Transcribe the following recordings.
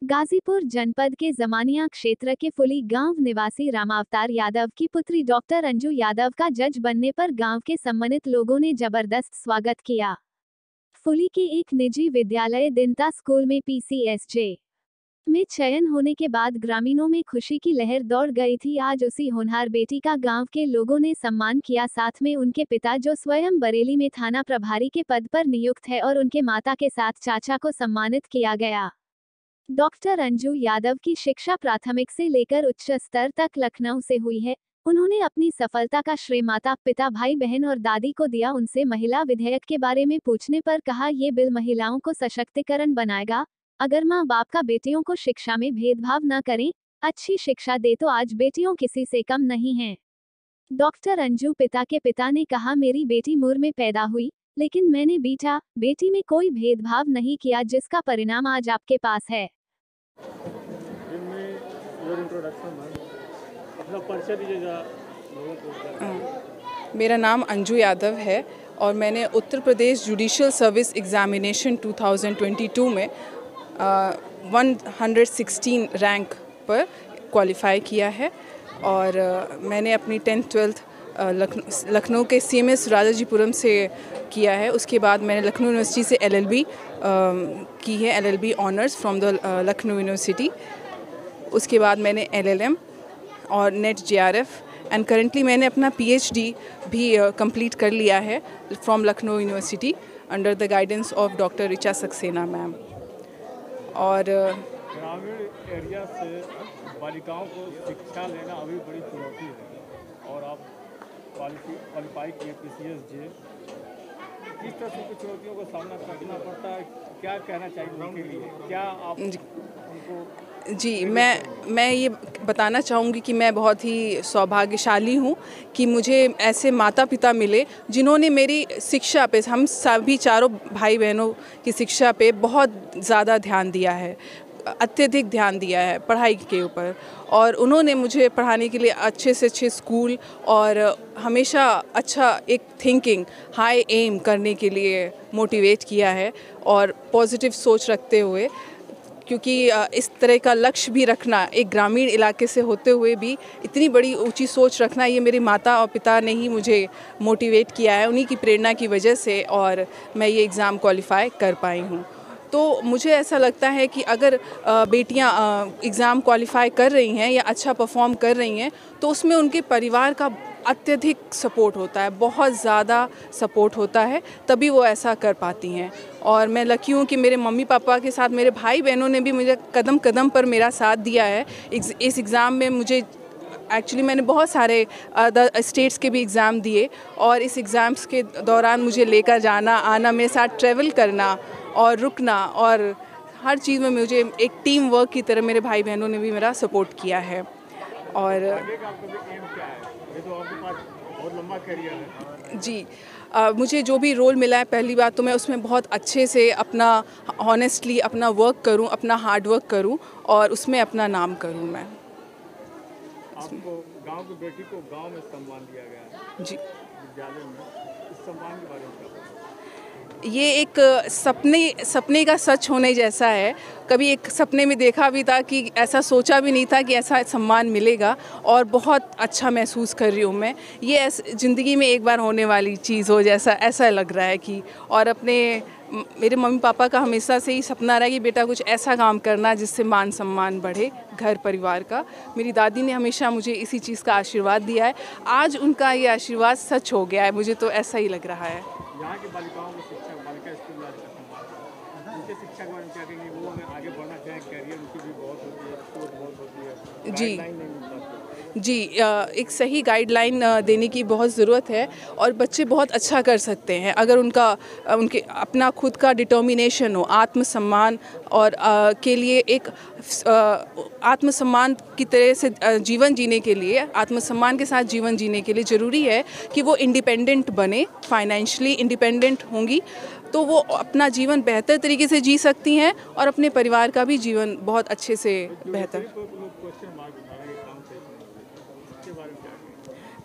गाजीपुर जनपद के जमानिया क्षेत्र के फुली गांव निवासी रामावतार यादव की पुत्री डॉक्टर अंजू यादव का जज बनने पर गांव के सम्मानित लोगों ने जबरदस्त स्वागत किया। फुली के एक निजी विद्यालय दिनता स्कूल में पीसीएसजे में चयन होने के बाद ग्रामीणों में खुशी की लहर दौड़ गई थी। आज उसी होनहार बेटी का गांव के लोगों ने सम्मान किया, साथ में उनके पिता जो स्वयं बरेली में थाना प्रभारी के पद पर नियुक्त है और उनके माता के साथ चाचा को सम्मानित किया गया। डॉक्टर अंजू यादव की शिक्षा प्राथमिक से लेकर उच्च स्तर तक लखनऊ से हुई है। उन्होंने अपनी सफलता का श्रेय माता पिता भाई बहन और दादी को दिया। उनसे महिला विधेयक के बारे में पूछने पर कहा, ये बिल महिलाओं को सशक्तिकरण बनाएगा। अगर माँ बाप का बेटियों को शिक्षा में भेदभाव न करें, अच्छी शिक्षा दे तो आज बेटियों किसी से कम नहीं हैं। डॉक्टर अंजू पिता के पिता ने कहा, मेरी बेटी मुर में पैदा हुई, लेकिन मैंने बेटा बेटी में कोई भेदभाव नहीं किया, जिसका परिणाम आज आपके पास है। अपना परिचय दीजिएगा। मेरा नाम अंजू यादव है और मैंने Uttar Pradesh judicial service examination 2022 में 116 रैंक पर क्वालिफाई किया है और मैंने अपनी 10th-12th लखनऊ के CMS राजाजीपुरम से किया है। उसके बाद मैंने लखनऊ यूनिवर्सिटी से LLB की है, LLB honours from the Lucknow university. उसके बाद मैंने LLM और नेट JRF एंड करेंटली मैंने अपना PhD भी कंप्लीट कर लिया है from Lucknow university under the guidance of doctor Richa Saxena ma'am. और ग्रामीण एरिया से बालिकाओं को शिक्षा लेना अभी बड़ी चुनौती है और आप क्वालिफाई किए PCSJ। किस तरह से कुछ चुनौतियों का सामना करना पड़ता है, क्या कहना चाहिए उनके लिए, क्या आप उनको? जी, मैं ये बताना चाहूँगी कि मैं बहुत ही सौभाग्यशाली हूँ कि मुझे ऐसे माता पिता मिले जिन्होंने मेरी शिक्षा पे, हम सभी चारों भाई बहनों की शिक्षा पे बहुत ज़्यादा ध्यान दिया है, अत्यधिक ध्यान दिया है पढ़ाई के ऊपर। और उन्होंने मुझे पढ़ाने के लिए अच्छे से अच्छे स्कूल और हमेशा अच्छा एक थिंकिंग, हाई एम करने के लिए मोटिवेट किया है और पॉजिटिव सोच रखते हुए, क्योंकि इस तरह का लक्ष्य भी रखना, एक ग्रामीण इलाके से होते हुए भी इतनी बड़ी ऊंची सोच रखना, ये मेरे माता और पिता ने ही मुझे मोटिवेट किया है, उन्हीं की प्रेरणा की वजह से और मैं ये एग्ज़ाम क्वालिफाई कर पाई हूँ। तो मुझे ऐसा लगता है कि अगर बेटियां एग्ज़ाम क्वालिफाई कर रही हैं या अच्छा परफॉर्म कर रही हैं तो उसमें उनके परिवार का अत्यधिक सपोर्ट होता है, बहुत ज़्यादा सपोर्ट होता है, तभी वो ऐसा कर पाती हैं। और मैं लकी हूँ कि मेरे मम्मी पापा के साथ मेरे भाई बहनों ने भी मुझे कदम कदम पर मेरा साथ दिया है। इस एग्ज़ाम में मुझे एक्चुअली मैंने बहुत सारे अदर स्टेट्स के भी एग्ज़ाम दिए और इस एग्ज़ाम्स के दौरान मुझे लेकर जाना आना, मेरे साथ ट्रैवल करना और रुकना और हर चीज़ में मुझे एक टीम वर्क की तरह मेरे भाई बहनों ने भी मेरा सपोर्ट किया है। और जी, मुझे जो भी रोल मिला है, पहली बात तो मैं उसमें बहुत अच्छे से अपना हॉनेस्टली अपना वर्क करूं, अपना हार्ड वर्क करूं और उसमें अपना नाम करूं। मैं आपको गांव की बेटी को गांव में सम्मान दिया गया है जी, विद्यालय में, इस सम्मान के बारे में क्या? ये एक सपने का सच होने जैसा है। कभी एक सपने में देखा भी था कि ऐसा सोचा भी नहीं था कि ऐसा सम्मान मिलेगा और बहुत अच्छा महसूस कर रही हूँ मैं। ये ज़िंदगी में एक बार होने वाली चीज़ हो जैसा ऐसा लग रहा है कि, और मेरे मम्मी पापा का हमेशा से ही सपना रहा कि बेटा कुछ ऐसा काम करना जिससे मान सम्मान बढ़े घर परिवार का। मेरी दादी ने हमेशा मुझे इसी चीज़ का आशीर्वाद दिया है, आज उनका ये आशीर्वाद सच हो गया है, मुझे तो ऐसा ही लग रहा है। यहाँ की बालिकाओं को शिक्षा, बालिका स्कूल उनके शिक्षा के बारे में क्या कहेंगे? वो अगर आगे बढ़ना चाहें, कैरियर उनकी भी बहुत होती है, सोच बहुत होती है, गाइडलाइन नहीं मिलता। जी, एक सही गाइडलाइन देने की बहुत ज़रूरत है और बच्चे बहुत अच्छा कर सकते हैं अगर उनके अपना खुद का डिटर्मिनेशन हो, आत्मसम्मान और के लिए एक आत्मसम्मान की तरह से जीवन जीने के लिए, आत्मसम्मान के साथ जीवन जीने के लिए ज़रूरी है कि वो इंडिपेंडेंट बने, फाइनेंशियली इंडिपेंडेंट होंगी तो वो अपना जीवन बेहतर तरीके से जी सकती हैं और अपने परिवार का भी जीवन बहुत अच्छे से बेहतर।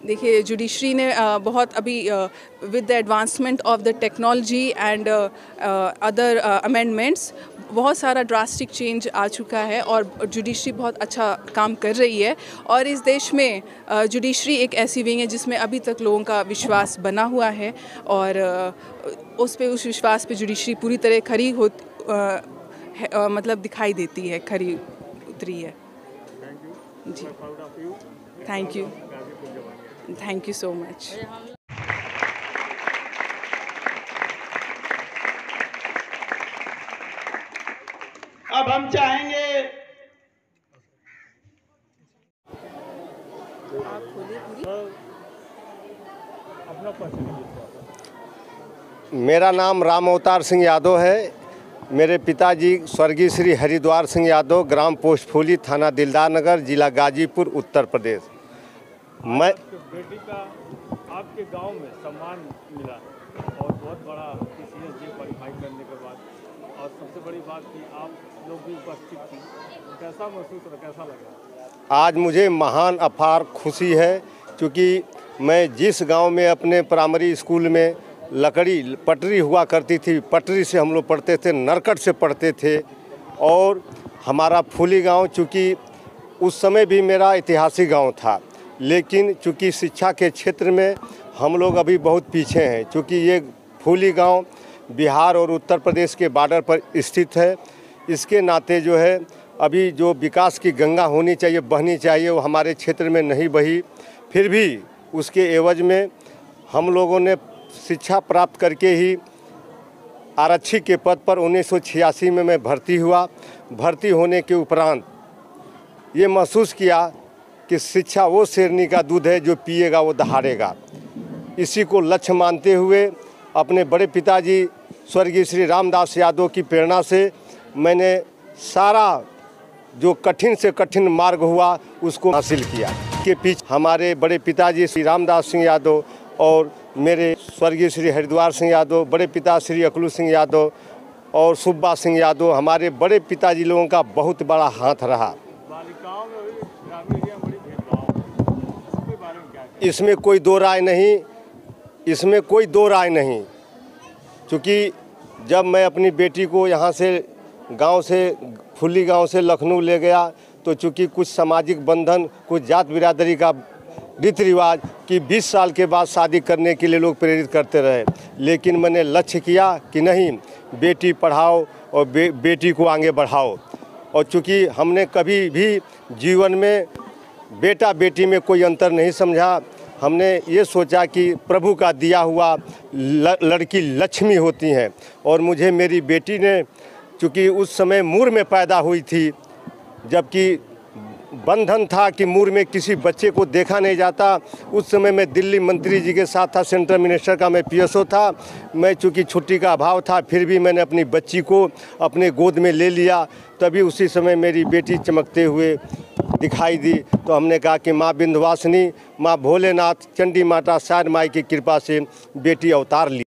देखिए, जुडिशरी ने बहुत अभी with the advancement of the technology and other amendments बहुत सारा ड्रास्टिक चेंज आ चुका है और जुडिशरी बहुत अच्छा काम कर रही है। और इस देश में जुडिशरी एक ऐसी विंग है जिसमें अभी तक लोगों का विश्वास बना हुआ है और उस विश्वास पे जुडिशरी पूरी तरह खरी हो मतलब दिखाई देती है, खरी उतरी है। जी, thank you, thank you so much. अब हम चाहेंगे अपना परिचय। मेरा नाम राम अवतार सिंह यादव है। मेरे पिताजी स्वर्गीय श्री हरिद्वार सिंह यादव, ग्राम पोस्ट फूली, थाना दिलदार नगर, जिला गाजीपुर, उत्तर प्रदेश। मैं बेटी का आपके गांव में सम्मान मिला और बहुत बड़ा PCS जी क्वालिफाई करने के बाद, और सबसे बड़ी बात कि आप लोग भी उपस्थित थी, कैसा महसूस और कैसा लगा? आज मुझे महान अपार खुशी है क्योंकि मैं जिस गांव में अपने प्राइमरी स्कूल में लकड़ी पटरी हुआ करती थी, पटरी से हम लोग पढ़ते थे, नरकट से पढ़ते थे। और हमारा फूली गांव चूँकि उस समय भी मेरा ऐतिहासिक गांव था, लेकिन चूँकि शिक्षा के क्षेत्र में हम लोग अभी बहुत पीछे हैं। चूँकि ये फूली गांव बिहार और उत्तर प्रदेश के बॉर्डर पर स्थित है, इसके नाते जो है अभी जो विकास की गंगा होनी चाहिए, बहनी चाहिए, वो हमारे क्षेत्र में नहीं बही। फिर भी उसके एवज में हम लोगों ने शिक्षा प्राप्त करके ही आरक्षी के पद पर 1986 में मैं भर्ती हुआ। भर्ती होने के उपरांत ये महसूस किया कि शिक्षा वो शेरनी का दूध है जो पिएगा वो दहाड़ेगा। इसी को लक्ष्य मानते हुए अपने बड़े पिताजी स्वर्गीय श्री रामदास यादव की प्रेरणा से मैंने सारा जो कठिन से कठिन मार्ग हुआ उसको हासिल किया। के पीछे हमारे बड़े पिताजी श्री रामदास सिंह यादव और मेरे स्वर्गीय श्री हरिद्वार सिंह यादव, बड़े पिता श्री अकलू सिंह यादव और सुब्बा सिंह यादव, हमारे बड़े पिताजी लोगों का बहुत बड़ा हाथ रहा। बालिकाओं में भी ग्रामीण एरिया में बड़ी भेदभाव, इसके बारे में क्या? इसमें कोई दो राय नहीं, इसमें कोई दो राय नहीं। क्योंकि जब मैं अपनी बेटी को यहाँ से गांव से फुल्ली गांव से लखनऊ ले गया तो चूँकि कुछ सामाजिक बंधन, कुछ जात बिरादरी का रीति रिवाज कि 20 साल के बाद शादी करने के लिए लोग प्रेरित करते रहे, लेकिन मैंने लक्ष्य किया कि नहीं, बेटी पढ़ाओ और बेटी को आगे बढ़ाओ। और चूँकि हमने कभी भी जीवन में बेटा बेटी में कोई अंतर नहीं समझा, हमने ये सोचा कि प्रभु का दिया हुआ लड़की लक्ष्मी होती हैं। और मुझे मेरी बेटी ने, चूँकि उस समय मूर में पैदा हुई थी, जबकि बंधन था कि मूर में किसी बच्चे को देखा नहीं जाता। उस समय मैं दिल्ली मंत्री जी के साथ था, सेंट्रल मिनिस्टर का मैं PSO था। मैं चूँकि छुट्टी का अभाव था, फिर भी मैंने अपनी बच्ची को अपने गोद में ले लिया। तभी उसी समय मेरी बेटी चमकते हुए दिखाई दी। तो हमने कहा कि माँ विंध्यवासिनी, माँ भोलेनाथ, चंडी माता, सार माई की कृपा से बेटी अवतार ली।